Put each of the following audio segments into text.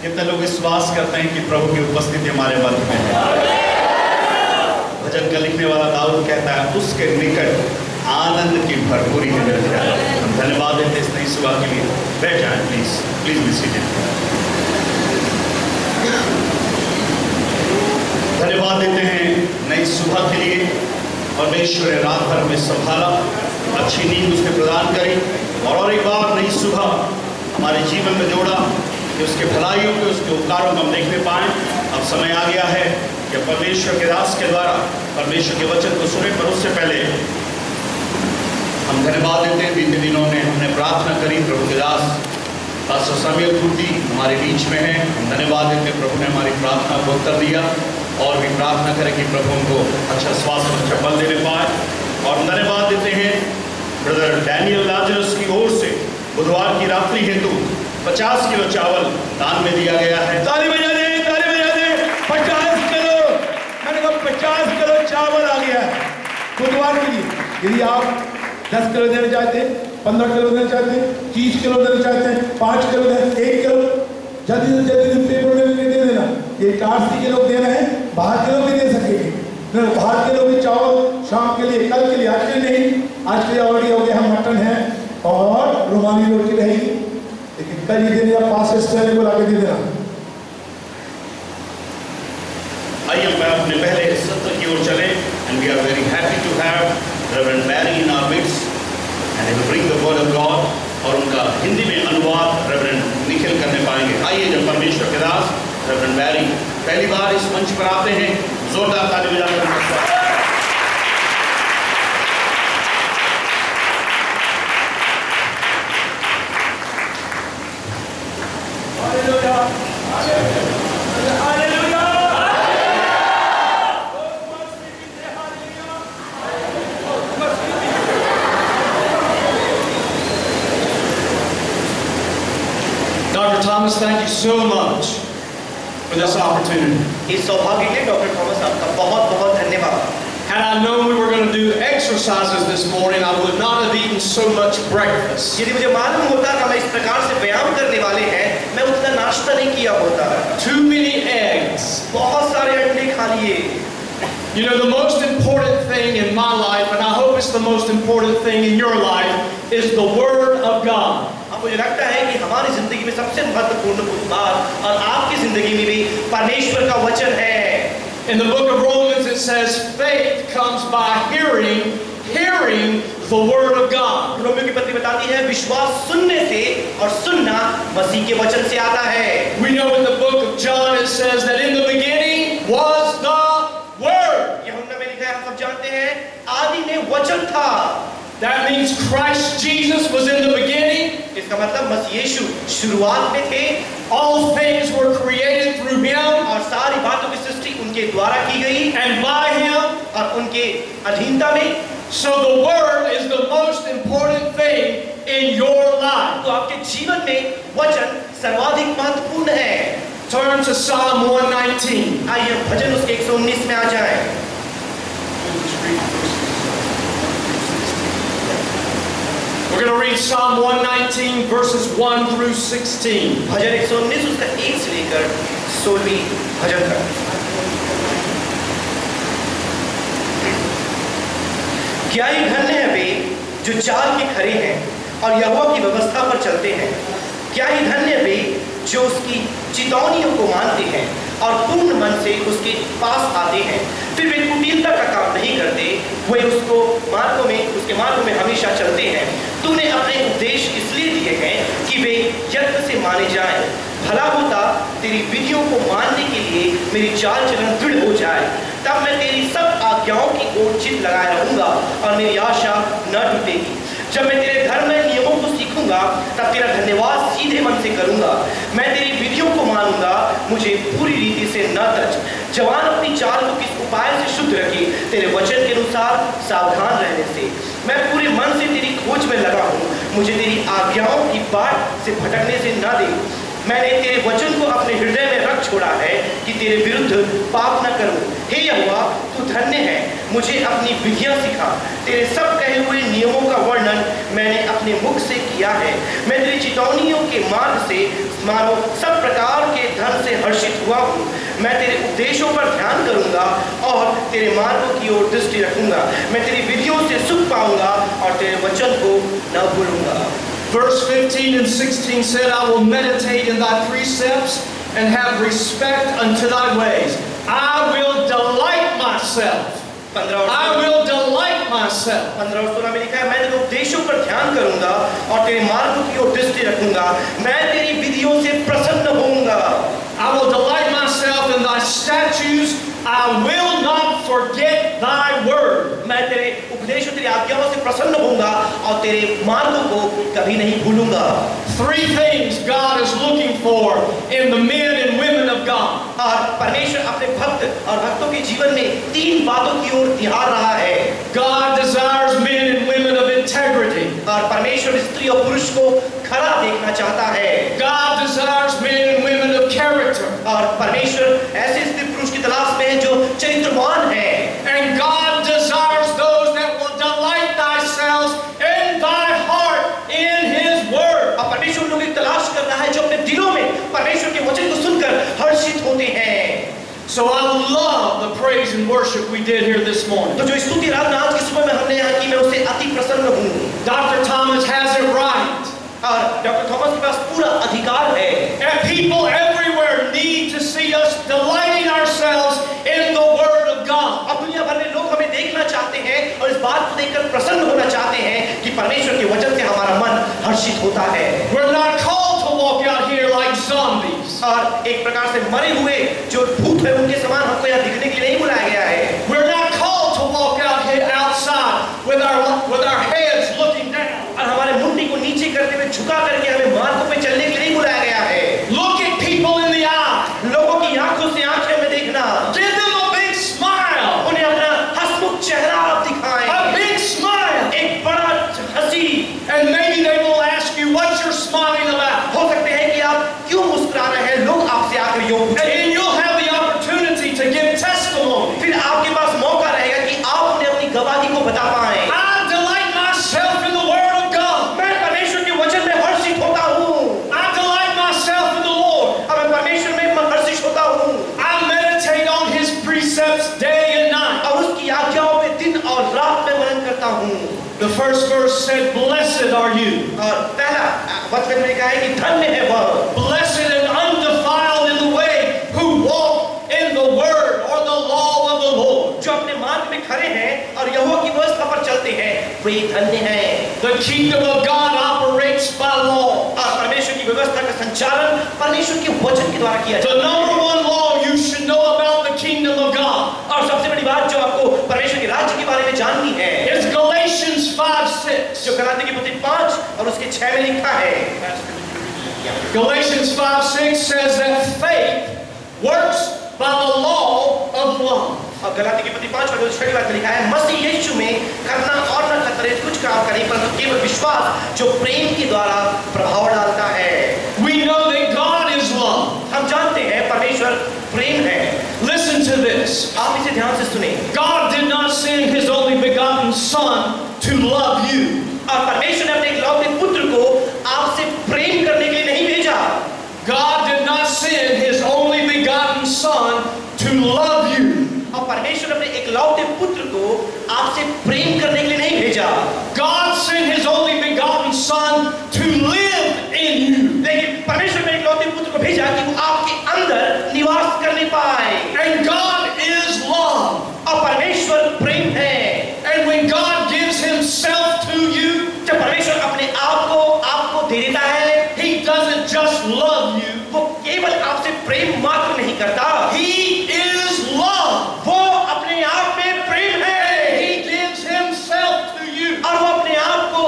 कितने लोग विश्वास करते हैं कि प्रभु की उपस्थिति हमारे मध्य में है? भजन का लिखने वाला दाऊद कहता है उसके निकट आनंद की भरपूरी है मेरे ख्याल। हम धन्यवाद देते इस नई सुबह के लिए। बैठ जाएं प्लीज, प्लीज बी सीटेड। धन्यवाद देते हैं नई सुबह के लिए। परमेश्वर ने रात भर में संभाला, अच्छी नींद उसने प्रदान करी और एक बार नई सुबह हमारे जीवन में जोड़ा कि उसके भलाइयों के, उसके उपकारों को हम देखने पाएं। अब समय आ गया है कि परमेश्वर के दास के द्वारा परमेश्वर के वचन को सुने, पर उससे पहले हम धन्यवाद देते हैं। बीते दिनों में हमने प्रार्थना करी, प्रभु के दास पास्टर सामुएल कुर्ती हमारे बीच में है। हम धन्यवाद देते हैं, प्रभु ने हमारी प्रार्थना को उत्तर दिया और भी प्रार्थना करें कि प्रभु उनको अच्छा स्वास्थ्य और अच्छा बल देने पाए। और धन्यवाद देते हैं ब्रदर डैनियल लाजरस की ओर से बुधवार की रात्रि हेतु 50 किलो चावल दान में दिया गया है। ताली बजा दे, ताली बजा दे। 50 किलो, मैंने कहा 50 किलो चावल आ गया है बुधवार के लिए। यदि आप 10 किलो देना चाहते हैं, 15 किलो देना चाहते हैं, 30 किलो देना चाहते हैं, 5 किलो देना, 1 किलो जल्दी से जल्दी पेपर में दे देना। ये काशी के लोग दे रहे हैं, बाहर के लोग भी दे सकेंगे। बाहर के लोग भी चावल शाम के लिए, कल के लिए, आज के लिए नहीं, आज के लिए ऑलरेडी हो गया। हम मटन है और रुमाली रोटी रहेगी, लेकिन कल ही दिन या 5 स्टाइल को लाके दे देना। आइए मैं अपने पहले सत्र की ओर चले। And we are very happy to have reverend Mary in our midst and he will bring the word of God. और उनका हिंदी में अनुवाद रेवरेंड निखिल करने पाएंगे। आइए जब परमेश्वर के दास रेवरेंड मैरी पहली बार इस मंच पर आते हैं, जोरदार ताली बजाकर Dr. Thomas, thank you so much for this opportunity. इस सौभाग्य के लिए डॉक्टर थॉमस आपका बहुत बहुत धन्यवाद। Had I known we were going to do exercises this morning, I would not have eaten so much breakfast. यदि मुझे मालूम होता कि हम इस प्रकार से व्यायाम करने वाले हैं, मैं उतना नाश्ता नहीं किया होता। Too many eggs. बहुत सारे अंडे खा लिए। You know, the most important thing in my life, and I hope it's the most important thing in your life, is the Word of God. अब मुझे लगता है कि हमारी जिंदगी में सबसे महत्वपूर्ण बात और आपकी जिंदगी में भी परमेश्वर का वचन है। In the book of Romans it says faith comes by hearing, hearing the Word of God. Romeo की पत्री बताती है विश्वास सुनने से और सुनना मसीह के वचन से आता है। We know in the book of John it says that in the beginning was the Word. यूहन्ना में लिखा है, हम सब जानते हैं, आदि में वचन था। That means Christ Jesus was in the beginning. इसका मतलब मसीह यीशु शुरुआत में थे। All things were created through Him. और सारी बातों की सृष्टि उनके द्वारा की गई। And by Him. और उनके अधीनता में। So the Word is the most important thing in your life. तो आपके जीवन में वचन सर्वाधिक महत्वपूर्ण है। Turn to Psalm 119. आइए भजन उसके 119 में आ जाएं। We're going to read Psalm 119 verses 1 through 16. भजन 119 उसका 1 से लेकर 16वीं भजन तक। क्या ही धन्य है वे जो चाल के खरे हैं और यहोवा की व्यवस्था पर चलते हैं। क्या ही धन्य वे जो उसकी चितौनियों को मानते हैं और पूर्ण मन से उसके पास आते हैं। फिर वे कुटिलता का काम नहीं करते, वे उसके मार्गों में हमेशा चलते हैं। तूने अपने उपदेश इसलिए दिए हैं कि वे यत्न से माने जाएं। भला होता तेरी विधियों को मानने के लिए मेरी चाल चलन दृढ़ हो जाए, तब मैं तेरी सब आज्ञाओं की ओर चित्त लगाए रहूंगा और मेरी आशा न टूटेगी। जब मैं तेरे धर्म में नियमों को सीखूंगा, तब तेरा धन्यवाद सीधे मन से करूंगा। मैं तेरी विधियों को मानूंगा, मुझे पूरी रीति से न तज। जवान अपनी चाल को किस उपाय से शुद्ध रखे, तेरे वचन के अनुसार सावधान रहने से। मैं पूरे मन से तेरी खोज में लगा हूँ, मुझे तेरी आज्ञाओं की बाट से भटकने से न दे। मैंने तेरे वचन को अपने हृदय में रख कर छोड़ा है कि तेरे विरुद्ध पाप न करूं। हे यहोवा, तू धन्य है, मुझे अपनी विधियां सिखा। तेरे सब कहे हुए नियमों का वर्णन मैंने अपने मुख से किया है। मैं तेरी चितौनियों के मार्ग से मानो सब प्रकार के धन से हर्षित हुआ हूँ। मैं तेरे उपदेशों पर ध्यान करूंगा और तेरे मार्गों की ओर दृष्टि रखूंगा। मैं तेरी विधियों से सुख पाऊंगा और तेरे वचन को न भूलूंगा। Verse 15 and 16 said, I will meditate in thy precepts and have respect unto thy ways. I will delight myself. I will delight myself. 15 और 16 में लिखा है, मैं तेरे उपदेशों पर ध्यान करूंगा और तेरे मार्गों की ओर दृष्टि रखूंगा। मैं तेरी विधियों से प्रसन्न होऊंगा। I will delight myself in thy statutes. I will not forget thy word. मैं तेरे उपदेशों, तेरी आज्ञाओं से प्रसन्न होऊंगा और तेरे मार्गों को कभी नहीं भूलूंगा। Three things God is looking for in the men and women of God. और परमेश्वर अपने भक्त और भक्तों के जीवन में तीन बातों की ओर निहार रहा है। God desires men and women of integrity. और परमेश्वर स्त्री और पुरुष को खरा देखना चाहता है। God desires men and women of character. और परमेश्वर ऐसे स्त्री पुरुष की तलाश में है जो चरित्रवान है। And God desires those that will delight themselves in thy heart in his word. और परमेश्वर लोगों की तलाश कर रहा है जो अपने दिलों में परमेश्वर के वचन को सुनकर हर्षित होते हैं। So I love the praise and worship we did here this morning. तो जो स्तुति आराधना आज की सुबह में हमने यहाँ की, मैं उससे अति प्रसन्न हूँ। Dr. Thomas has it right. और डॉक्टर थॉमस के पास पूरा अधिकार है। And people everywhere need to see us delighting ourselves in the word of God. अब दुनिया भर में लोग हमें देखना चाहते हैं और इस बात को देखकर प्रसन्न होना चाहते हैं कि परमेश्वर के वचन से हमारा मन हर्षित होता है। We're not called to walk out here like zombies. और एक प्रकार से मरे हुए जो भूत है उनके समान हमको यहाँ दिखने के लिए नहीं बुलाया गया है। We're not called to walk out here outside with our heads looking down. और हमारे मुंडी को नीचे करते हुए झुका करके हमें मार्गों पे चलने के लिए नहीं बुलाया गया है। Look at people in the eye. लोगों की आंखों से आंखें में देखना। Give them a big smile. उन्हें अपना हंसमुख चेहरा आप दिखाएं। A big smile. एक बड़ा हंसी। And maybe they will ask you, what you're smiling about. हो सकते हैं कि आप क्यों मुस्कुरा रहे हैं, लोग आपसे आकर यूं And पूछें। then you'll have the opportunity to give testimony. फिर आपके पास मौका रहेगा कि आप उन्हें अपनी गवाही को बता पाएं। I delight myself in the word of God. मैं परमेश्वर के वचन में हर्षित होता हूँ। I delight myself in the Lord. और मैं परमेश्वर में हर्षित होता हूँ। I meditate on his precepts day and night. और उसकी आज्ञाओं में दिन और रात में मनन करता हूँ। The first verse said, blessed are you. और पहला वचन में कहा है कि धन्य है वह। Blessed and undefiled in the way who walk in the word or the law of the Lord. जो अपने मार्ग में खड़े हैं और यहोवा की व्यवस्था पर चलते हैं, वे धन्य हैं। The kingdom of God operates by law. और परमेश्वर की व्यवस्था का संचालन परमेश्वर के वचन के द्वारा किया The जाता है। number one law you should know about the kingdom of God और सबसे बड़ी बात जो आपको परमेश्वर के राज्य के बारे में जाननी है, is Galatians 5:6. जो गलाती की पत्री 5 और उसके 6 में लिखा है। Galatians 5:6 says that faith works by the law of love. और गलाती की पत्री 5 और 6 में लिखा है, मसीह यीशु में करना और न करे कुछ काम करें, परंतु केवल विश्वास जो प्रेम के द्वारा प्रभाव डालता है। We know that God is love. हम जानते हैं परमेश्वर प्रेम है। Listen to this. आप इसे ध्यान से सुने। God did not send his only begotten son to love you. और परमेश्वर ने अपने इकलौते पुत्र को आपसे प्रेम करने के लिए नहीं भेजा। God did not send his only begotten son to love you. और परमेश्वर ने अपने इकलौते पुत्र को आपसे प्रेम करने के लिए नहीं भेजा। God sent his only begotten son to live in you. लेकिन परमेश्वर ने इकलौते पुत्र को भेजा कि वो आपके अंदर निवास करने पाए। And God is love. और परमेश्वर प्रेम है। And when God gives himself to you, जब परमेश्वर अपने आप को आपको दे देता है, he doesn't just love you. वो केवल आपसे प्रेम मात्र नहीं करता, He is love. वो अपने आप में प्रेम है। He gives himself to you. और वो अपने आप को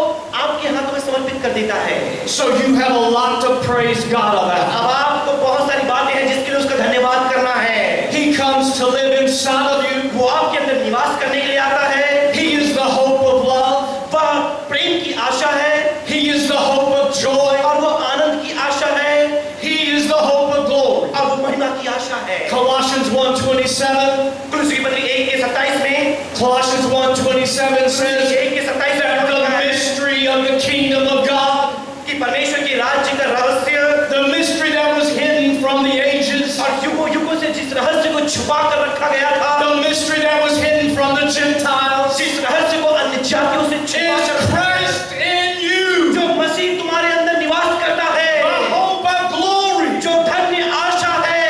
आपके हाथों में समर्पित कर देता है। So you have a lot to praise God about. अब आपको बहुत सारी बातें हैं जिसके लिए उसका धन्यवाद करना है। He comes to live inside of you. वो आपके अंदर निवास करने के लिए आता है। He is the hope of love. वह प्रेम की आशा है। He is the hope of joy. और वो आनंद की आशा है। He is the hope of glory. और वो महिमा की है। Colossians 1:27. कुलुस्सी की पत्री 1:27 में Colossians 1:27 says 1:27 that the mystery of the kingdom of God, कि परमेश्वर के राज्य का रहस्य, the mystery that was hidden from the ages, और युगों से जिस रहस्य को छुपा कर रखा गया था, the mystery that was hidden from the Gentiles, जिस रहस्य को अन्य जातियों से छुपा is कर रखा गया, Christ in you, जो मसीह तुम्हारे अंदर निवास करता है, the hope of glory, जो धन्य आशा है,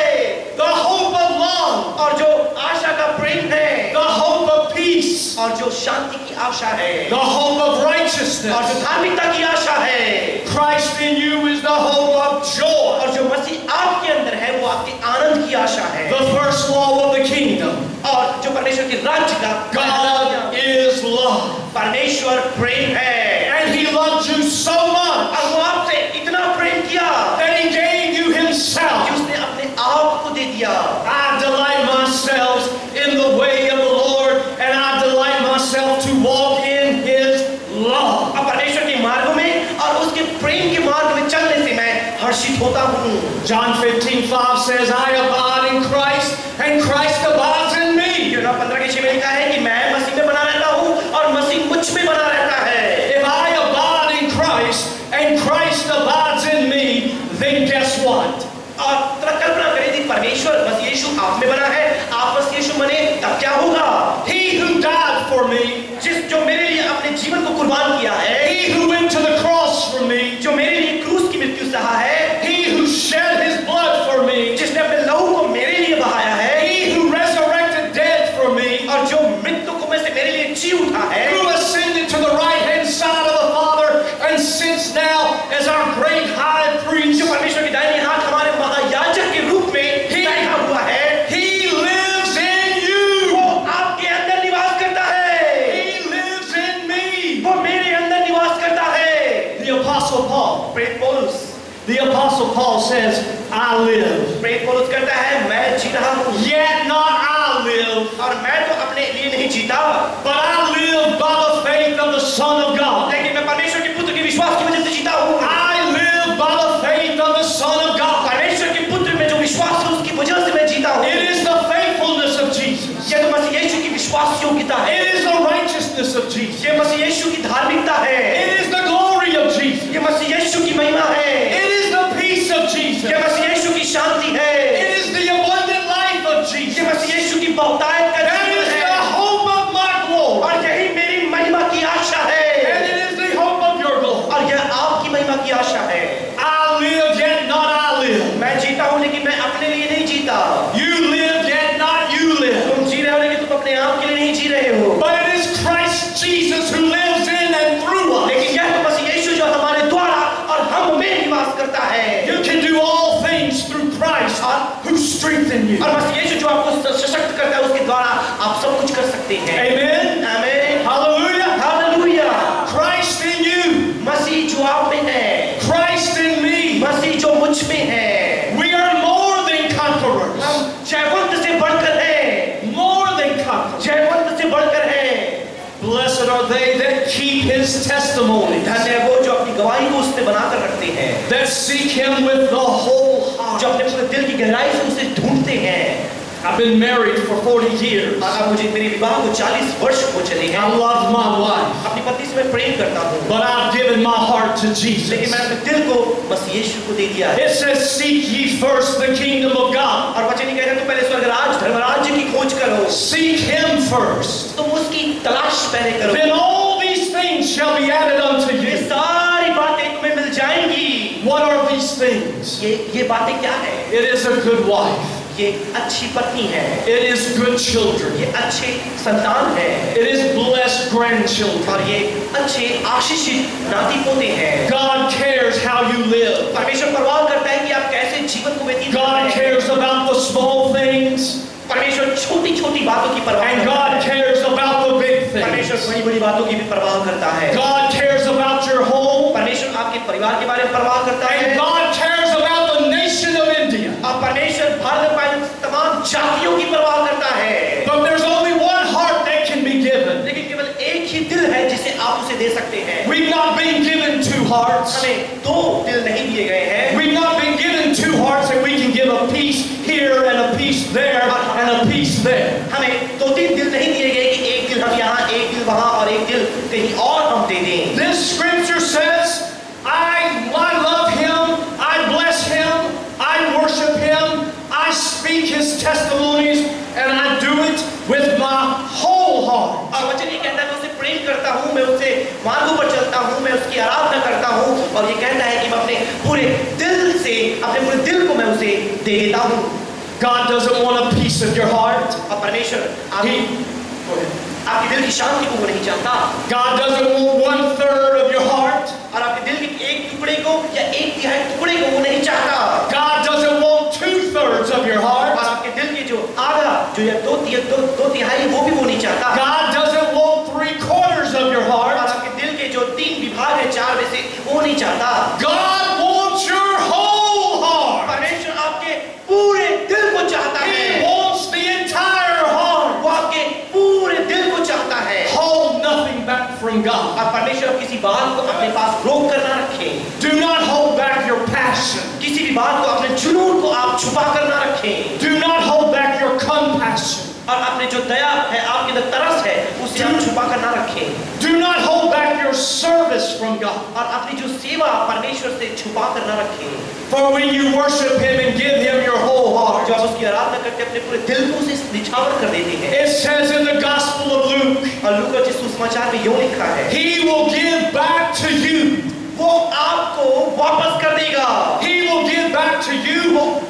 the hope of love, और जो आशा का प्रेम है, the hope of peace, और जो शांति की आशा है, the hope of और जो righteousness. धार्मिकता की आशा है, Christ in you is the hope of joy. और जो मसीह आपके अंदर है वो आपके आनंद की आशा है, The first law of the kingdom. और जो परमेश्वर के राज्य का God is love. परमेश्वर प्रेम है, And he loved you so much और वो आपसे इतना प्रेम किया that he gave you कि himself. उसने अपने आप को दे दिया। I delight myself in the way of the Lord, and I delight myself to walk in his love. अब परमेश्वर के मार्गों में और उसके प्रेम के मार्ग में चलने से मैं हर्षित होता हूँ। John 15:5 says, I abide in Christ, and Christ abides in me. यूहन्ना 15:6 में लिखा है कि मैं मसीह में बना रहता हूँ और मसीह मुझ में बना रहता है। If I abide in Christ, and Christ abides in me, then guess what? और जरा कल्पना करें कि परमेश्वर मसीह यीशु आप में बना है, आप मसीह यीशु बने, तब क्या होगा? He who died for me, जो मेरे लिए अपने जीवन को कुर्बान किया है, he who went to the cross for me, जो मेरे लिए क्रूस की मृत्यु सहा है, he who shed his blood for me, जिसने अपने लहू को मेरे लिए बहाया है, he who resurrected dead for me, और जो मृत्यु को में से मेरे लिए जी उठा है, who ascended to the right hand side of the Father and sits now as our great high priest, जो परमेश्वर के दाहिने हाथ हमारे महायाजक के रूप में बैठा हुआ है, he lives in you. वो आपके अंदर निवास करता है, He lives in me. वो मेरे अंदर निवास करता है। The Apostle Paul. प्रेरित पौलुस The Apostle Paul says, I live. प्रेरित पौलुस कहता है मैं जी रहा हूँ, Yet not I live, और मैं तो अपने लिए नहीं जीता, but I live by the faith of the Son of God. लेकिन मैं परमेश्वर के पुत्र के विश्वास की वजह से जीता हूँ। I live by the faith of the Son of God. परमेश्वर के पुत्र में जो विश्वास है उसकी वजह से मैं जीता हूँ। It is the faithfulness of Jesus. ये तो मसीह यीशु की विश्वास योग्यता है, It is the righteousness of Jesus. ये मसीह यीशु की धार्मिकता है, It is the glory of Jesus. ये मसीह यीशु की महिमा है, It is the peace of Jesus. ये मसीह यीशु की शांति है, It is the abundant life of ये Jesus. मसीह यीशु की बहुतायत का That जीवन is है, the hope of my glory. और यही मेरी महिमा की आशा है, And it is the hope of your glory. और यह आपकी महिमा की आशा है। I live, yet not I live. मैं जीता हूँ लेकिन मैं अपने लिए नहीं जीता, You live, yet not you live. तुम जी रहे हो लेकिन तुम अपने आप के लिए नहीं जी रहे हो, But it is Christ Jesus who lives in and through us. लेकिन यह तो मसीह यीशु जो हमारे द्वारा और हम में निवास करता है, You can do all things through Christ who strengthens you. और मसीह यीशु जो आपको सशक्त करता है उसके द्वारा आप सब कुछ कर सकते हैं। Amen. आमीन, Hallelujah. Hallelujah. Christ in you. मसीह जो आप में है, Christ in me. मसीह जो मुझ में है, We are more than conquerors. हम जयवंत से बढ़कर हैं, More than conquerors. जयवंत से बढ़कर हैं। Blessed are they that keep his testimonies, धन्य है वो जो अपनी गवाही को उससे बनाकर रखते हैं, that seek him with the whole heart. जो अपने पूरे दिल की गहराई से उसे ढूंढते हैं। I've been married for 40 years. अब मुझे मेरे विवाह को 40 वर्ष हो चले हैं। I love my wife, अपनी पत्नी से मैं प्रेम करता हूँ, but I've given my heart to Jesus. लेकिन मैंने अपने दिल को मसीह यीशु को दे दिया है। It says, seek ye first the kingdom of God. और वचन ये कहता है तो पहले स्वर्गराज धर्मराज्य की खोज करो, Seek him first. तुम उसकी तलाश पहले करो, Then all these things shall be added unto ये you. सारी बातें तुम्हें मिल जाएंगी। What are these things? ये बातें क्या है? It is a good wife. ये अच्छी पत्नी है, It is good children. ये अच्छे संतान है, It is blessed grandchildren. और ये अच्छे आशीषित नाती पोते हैं। God cares how you live. परमेश्वर परवाह करता है कि आप कैसे जीवन को व्यतीत कर God रहे हैं। cares about the small things, परमेश्वर छोटी छोटी बातों की परवाह and करता God है। cares about the big परमेश्वर things. बड़ी बड़ी बातों की भी परवाह करता है। God cares about your home, परमेश्वर आपके परिवार के बारे में परवाह करता है, and God cares about the nation of India. और परमेश्वर भारत में तमाम जातियों की परवाह करता है। But there's only one heart that can be given. लेकिन केवल एक ही दिल है जिसे आप उसे दे सकते हैं। We've not been given two hearts. हमें दो दिल नहीं दिए गए हैं, We've not been given two hearts that we can give a piece here and a piece testimonies, and I do it with my whole heart. और वचन ये कहता है मैं उसे प्रेम करता हूँ, मैं उससे मार्गों पर चलता हूँ, मैं उसकी आराधना करता हूँ, और ये कहता है कि मैं अपने पूरे दिल से, अपने पूरे दिल को मैं उसे दे देता हूँ। God doesn't want a piece of your heart. और परमेश्वर आपके दिल की शांति को वो नहीं चाहता। God doesn't want 1/3 of your heart. और आपके दिल के एक टुकड़े को या 1/3 टुकड़े को वो नहीं चाहता। God doesn't want 2/3 of your heart. और आपके दिल के जो आधा, जो या 2/3 वो भी वो नहीं चाहता। God doesn't want 3/4 of your और heart. आपके दिल के जो 3 विभाग है 4 में से वो नहीं चाहता। God wants your whole heart. परमेश्वर आपके पूरे दिल को चाहता है। He wants the entire heart. वो आपके पूरे दिल को चाहता है। Hold nothing back from God. और परमेश्वर अब किसी बात को अपने पास रोक कर ना रखें। Do not hold back your passion. किसी भी बात को, अपने जुनून को आप छुपा कर ना रखें। Do not hold back your compassion. और अपने जो दया है, आपके अंदर तरस है, उसे आप छुपा कर ना रखें। Do not hold back your service from God. और अपनी जो सेवा परमेश्वर से छुपा कर ना रखें। For when you worship Him and give Him your whole heart, जो आप उसकी आराधना करके अपने पूरे दिल को उसे निछावर कर देते हैं। it says in the Gospel of Luke, और लूका जिस सुसमाचार में यूं लिखा है, He will give back to you. वो आपको वापस कर देगा। He will give back to you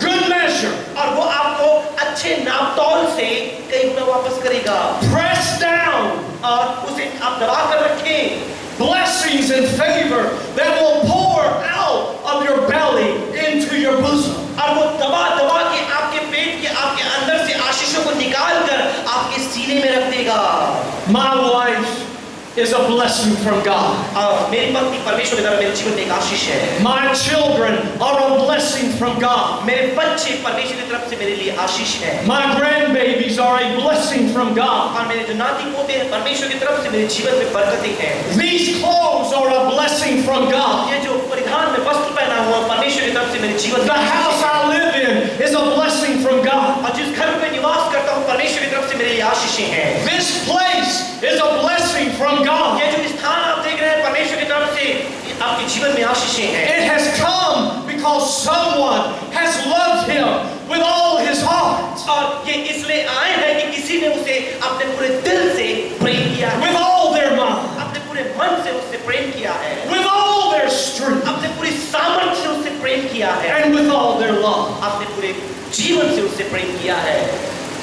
good measure, और वो आपको अच्छे नापतौल से कई गुना वापस करेगा। pressed down, और उसे आप दबा कर रखें। blessings and favor that will pour out of your belly into your bosom. और वो दबा दबा के आपके पेट के, आपके अंदर से आशीषों को निकाल कर आपके सीने में रख देगा। My wife is a blessing from God. और मेरी पत्नी परमेश्वर के द्वारा मेरे जीवन में एक आशीष है। My children are a blessing from God. मेरे बच्चे परमेश्वर की तरफ से मेरे लिए आशीष है। My grandbabies are a blessing from God. और मेरे जो नाती पोते हैं परमेश्वर की तरफ से मेरे जीवन में बरकतें हैं। These clothes are a blessing from God. ये जो परिधान में वस्त्र पहना हुआ परमेश्वर की तरफ से मेरे जीवन The house I live in is a blessing from God. और जिस घर में निवास करता हूँ परमेश्वर की तरफ से मेरे लिए आशीषें हैं। This place is a blessing from God. ये जो स्थान आप देख रहे हैं परमेश्वर की तरफ से आपके जीवन में आशीषें हैं। It has come because someone has loved Him with all his heart, और ये इसलिए आए हैं कि किसी ने उसे अपने पूरे दिल से प्रेम किया है, with all their mind, अपने पूरे मन से उससे प्रेम किया है, with all their strength, अपने पूरी सामर्थ्य से उससे प्रेम किया है, and with all their love. अपने पूरे जीवन से उससे प्रेम किया है।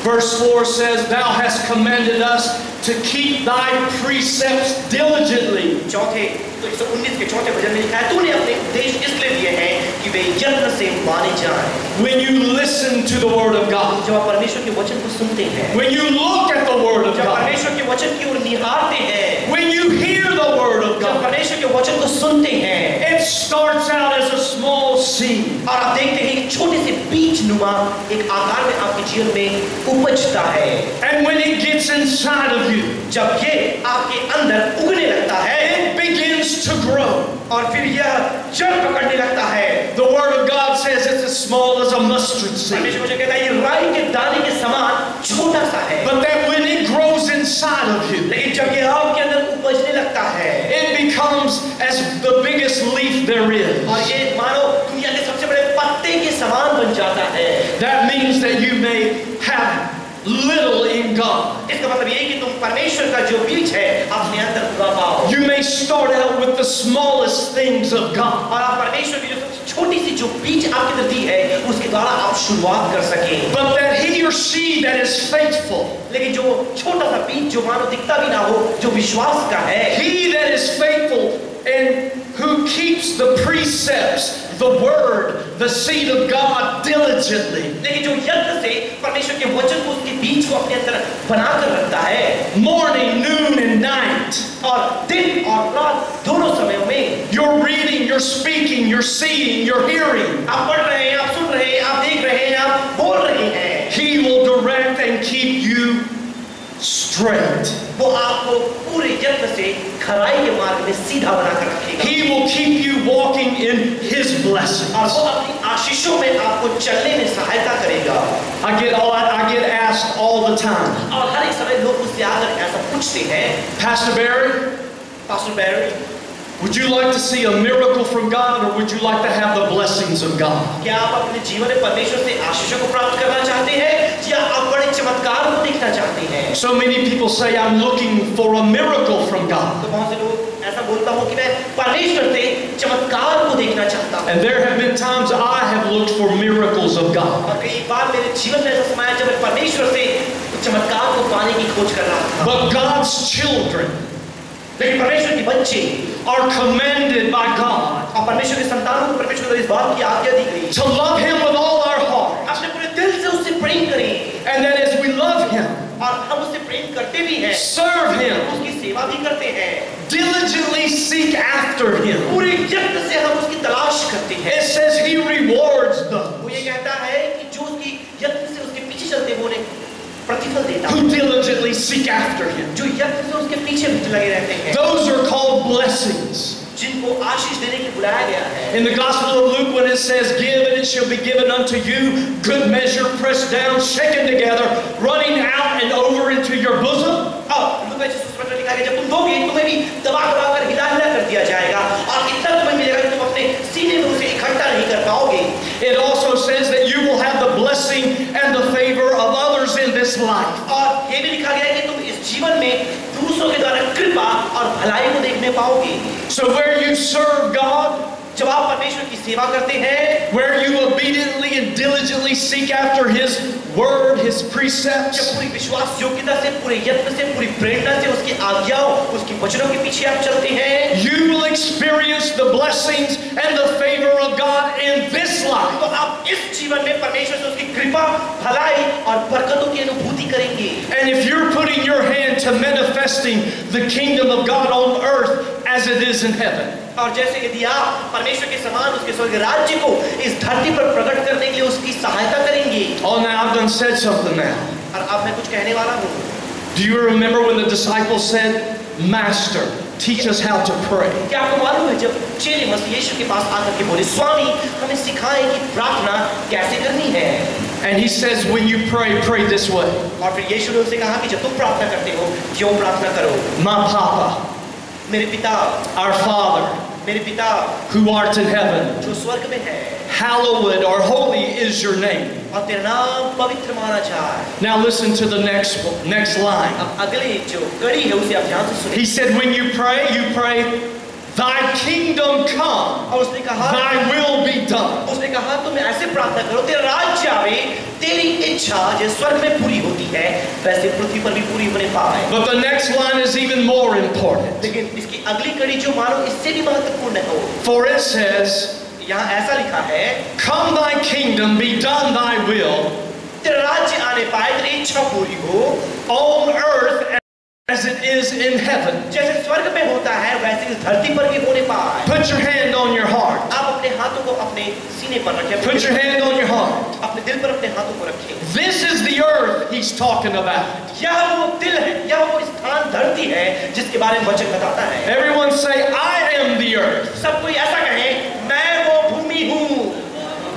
Verse 4 says, Thou hast commanded us to keep thy precepts diligently. चौथे तो 119 के चौथे भजन में लिखा है, तूने अपने उपदेश इसलिए दिए हैं कि वे यत्न से माने जाएं। When you listen to the word of God, जब आप परमेश्वर के वचन को सुनते हैं, when you look at the word of जब God, परमेश्वर के वचन की ओर निहारते हैं, when you hear the word of जब God, परमेश्वर के वचन को सुनते हैं, it starts out as a small seed. और आप देखते हैं कि छोटे से बीज नुमा एक आकार में आपके जीवन में उपजता है। And when it gets inside of you, जब ये आपके अंदर उगने लगता है, it begins to grow. और फिर यह जड़ पकड़ने लगता है। The word of God says it's as small as a mustard seed. परमेश्वर मुझे कहता है ये राई के दाने के समान छोटा सा है, But that when it grows inside of you, लेकिन जब ये आपके अंदर उपजने लगता है, it becomes as the biggest leaf there is. और ये मानो दुनिया के सबसे बड़े पत्ते के समान बन जाता है। That means that you may have little in God. इसका मतलब ये है कि तुम परमेश्वर का जो बीज है अपने अंदर उगा पाओ। You may start out with the smallest things of God. और आप परमेश्वर की जो सबसे छोटी सी जो बीज आपके अंदर दी है उसके द्वारा आप शुरुआत कर सकें। But that he or she that is faithful, लेकिन जो छोटा सा बीज जो मानो दिखता भी ना हो, जो विश्वास का है, he that is faithful and who keeps the precepts, the word, the seed of God diligently. लेकिन जो यत्न से परमेश्वर के वचन को उसके बीज को अपने अंदर बनाकर रखता है, Morning, noon, and night. और दिन और रात दोनों समयों में You're reading, you're speaking, you're seeing, you're hearing. आप पढ़ रहे हैं, आप सुन रहे हैं, आप देख रहे हैं, आप बोल रहे हैं, He will direct and keep you straight. वो आपको पूरे यत्न से खराई के मार्ग में सीधा बनाकर रखेगा। He will keep you walking in His blessings. और वो अपनी आशीषों में आपको चलने में सहायता करेगा। I get asked all the time, और हर एक समय लोग मुझसे आकर ऐसा पूछते हैं, Pastor Barry, Pastor Barry, would you like to see a miracle from God, or would you like to have the blessings of God? क्या आप अपने जीवन में परमेश्वर से आशीषों को प्राप्त करना चाहते हैं चमत्कार को देखना चाहते हैं। So many people say, I'm looking for a miracle from God. तो बहुत से लोग ऐसा बोलता हूँ कि मैं परमेश्वर से चमत्कार को देखना चाहता हूँ। And there have been times I have looked for miracles of God. और कई बार मेरे जीवन में ऐसा समय आया जब मैं परमेश्वर से चमत्कार को पाने की खोज कर रहा था। But God's children लेकिन परमेश्वर के बच्चे are commanded by God और परमेश्वर के संतानों को परमेश्वर द्वारा इस बात की आज्ञा दी गई to love Him with all our heart. अपने पूरे दिल से उससे प्रेम करें And that as we love Him, और हम उससे प्रेम करते भी हैं, serve Him, उसकी सेवा भी करते हैं, diligently seek after Him. पूरे यत्न से हम उसकी तलाश करते हैं। It says He rewards those वो ये कहता है कि जो उसकी यत्न से उसके पीछे चलते हैं वो उन्हें प्रतिफल देता है। who diligently seek after Him. जो यत्न से उसके पीछे लगे रहते हैं, Those are called blessings. जिनको आशीष देने के लिए बुलाया गया है। In the Gospel of Luke, when it says, "Give and it shall be given unto you, good measure, pressed down, shaken together, running out and over into your bosom." और लूका सुसमाचार में लिखा है जब तुम दोगे तुम्हें भी दबा कर हिला कर दिया जाएगा और इतना तुम्हें मिलेगा कि तुम अपने सीने में उसे इकट्ठा नहीं कर पाओगे। It also says that you will have the blessing and the favor of others in this life. और ये भी लिखा गया है कि तुम इस जीवन में दूसरों के द्वारा कृपा और भलाई को देखने पाओगे। So where you serve God, जब आप परमेश्वर की सेवा करते हैं, where you obediently and diligently seek after His word, His जब precepts, पूरी विश्वास योग्यता से, पूरे यत्न से, पूरी प्रेरणा से उसकी आज्ञाओं, उसकी वचनों के पीछे आप चलते हैं, you will experience the blessings and the favor of God in this life. तो आप इस जीवन में परमेश्वर से उसकी कृपा, भलाई और बरकतों की अनुभूति करेंगे। And if you're putting your hand to manifesting the kingdom of God on earth as it is in heaven, और जैसे यदि आप परमेश्वर के समान उसके स्वर्ग राज्य को इस धरती पर प्रकट करने के लिए उसकी सहायता करेंगे। oh, now I've done said something now. और अब मैं कुछ कहने वाला हूँ। Do you remember when the disciples said, "Master, teach us how to pray"? क्या आपको मालूम है जब चेले मसीह यीशु के पास आकर के बोले, स्वामी हमें सिखाएं कि प्रार्थना कैसे करनी है। And He says, when you pray, pray this way. और फिर यीशु ने उनसे कहा कि जब तुम प्रार्थना करते हो क्यों प्रार्थना करो। My Papa, मेरे पिता, our Father, मेरे पिता who art in heaven, जो स्वर्ग में है, hallowed or holy is your name. और तेरा नाम पवित्र माना जाए। Now listen to the next line. अब अगले जो कड़ी है उसे आप ध्यान से सुनिए। He said, when you pray, Thy kingdom come, और उसने कहा, Thy will be done. उसने कहा तुम ऐसे प्रार्थना करो, तेरा राज्य आवे, तेरी इच्छा जैसे स्वर्ग में पूरी होती है वैसे पृथ्वी पर भी पूरी होने पाए। But the next line is even more important. लेकिन इसकी अगली कड़ी जो मानो इससे भी महत्वपूर्ण है। For it says, यहाँ ऐसा लिखा है, come Thy kingdom, be done Thy will, तेरा राज्य आने पाए, तेरी इच्छा पूरी हो, on earth as it is in heaven. जैसे स्वर्ग में होता है वैसे इस धरती पर भी होने पाए। Put your hand on your heart. आप अपने हाथों को अपने सीने पर रखें। Put your hand on your heart. अपने दिल पर अपने हाथों को रखें। This is the earth He's talking about. यह वो दिल है, यह वो स्थान धरती है जिसके बारे में वचन बताता है। Everyone say, I am the earth. सब कोई ऐसा कहे, मैं वो भूमि हूँ।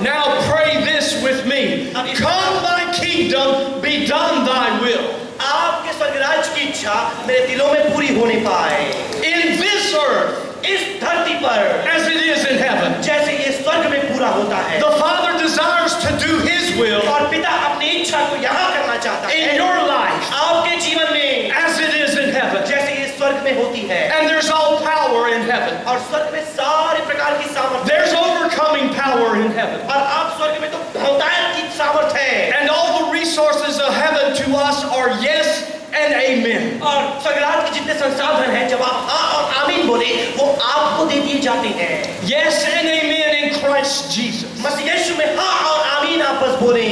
Now pray this with me. Come Thy kingdom, be done Thy will. आपके स्वर्ग राज्य की इच्छा मेरे दिलों में पूरी होने पाए। In this earth, इस धरती पर as it is in heaven. जैसे ये स्वर्ग में पूरा होता है। The Father desires to do His will और पिता अपनी इच्छा को यहाँ करना चाहता है। in your life आपके जीवन में as it is in heaven. जैसे ये स्वर्ग में होती है। And there's all power in heaven. और स्वर्ग में सारे प्रकार की सामर्थ्य। There's overcoming power in heaven. और आप स्वर्ग में तो बहुतायत की सामर्थ्य है। And all the resources of heaven to us are yes and amen. और स्वर्गराज के जितने संसाधन हैं जब आप हाँ और आमीन बोले वो आपको दे दिए जाते हैं। Yes and amen in Christ Jesus. मसीह यीशु में हाँ और आमीन आप बस बोले।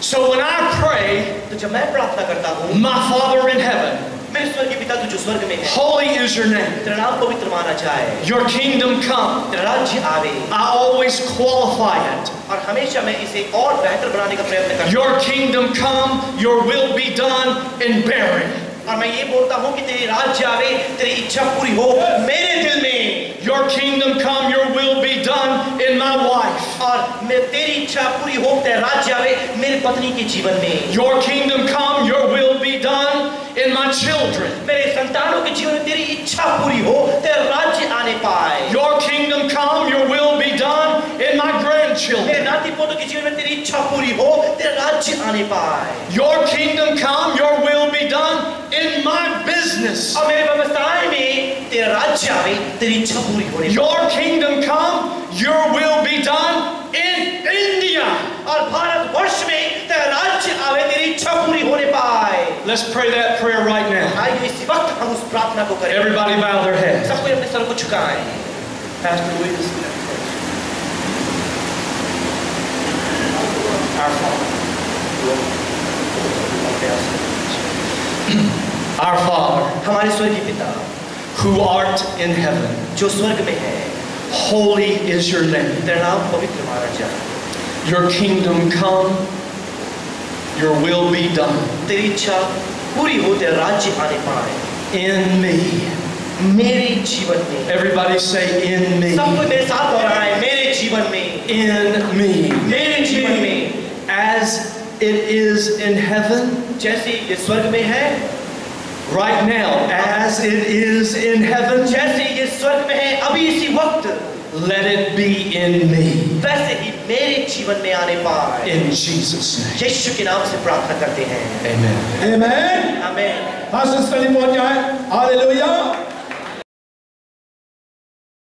So when I pray, तो जब मैं प्रार्थना करता हूँ, my Father in heaven, मेरे स्वर्गीय पिता तू जो स्वर्ग में है, holy is your name. तेरा नाम पवित्र माना जाए, Your kingdom come. तेरा राज्य आवे। I always qualify it. और हमेशा मैं इसे और बेहतर बनाने का प्रयत्न करता हूँ। Your kingdom come, your will be done in Barry. और मैं ये बोलता हूँ कि तेरी राज्य आवे, तेरी इच्छा पूरी हो मेरे दिल में। Your kingdom come, your will be done in my wife. और मैं तेरी इच्छा पूरी हो, तेरा राज्य आवे मेरे पत्नी के जीवन में। Your kingdom come, your will be done in my children. मेरे संतानों के जीवन में तेरी इच्छा पूरी हो, तेरा राज्य आने पाए। Your kingdom come, your will be done in my मेरे grandchildren. नाती नाती पोतों के जीवन में तेरी इच्छा पूरी हो, तेरा राज्य आने पाए। Your kingdom come, your will be done in my business. और मेरे व्यवसाय में तेरा राज्य आवे, तेरी इच्छा पूरी होने पाए। Your kingdom come, your will be done in India. और भारतवर्ष में तेरा राज्य आवे, तेरी इच्छा पूरी होने पाए। Let's pray that prayer right now. आइए इसी वक्त हम उस प्रार्थना को करें। Everybody bow their heads. सब कोई अपने सर को झुकाएं। Pastor Louis. Our Father. Our Father, हमारे स्वर्गीय पिता, who art in heaven, जो स्वर्ग में है, holy is your name. तेरा नाम पवित्र माना जाए। Your kingdom come, your will be done तेरी इच्छा पूरी हो, तेरा राज्य आने पाए in me. मेरे जीवन में। Everybody say in me. सब कोई मेरे साथ दोहराए, मेरे जीवन में, In me. मेरे जीवन में, As it is in heaven, जैसे ये स्वर्ग में है, right now, as it is in heaven, जैसे ये स्वर्ग में है अभी इसी वक्त, let it be in me. वैसे ही मेरे जीवन में आने पाए। In Jesus' name. यीशु के नाम से प्रार्थना करते हैं। Amen. Amen. आमीन। पास्टर स्टडी पहुंच जाए। हालेलुया।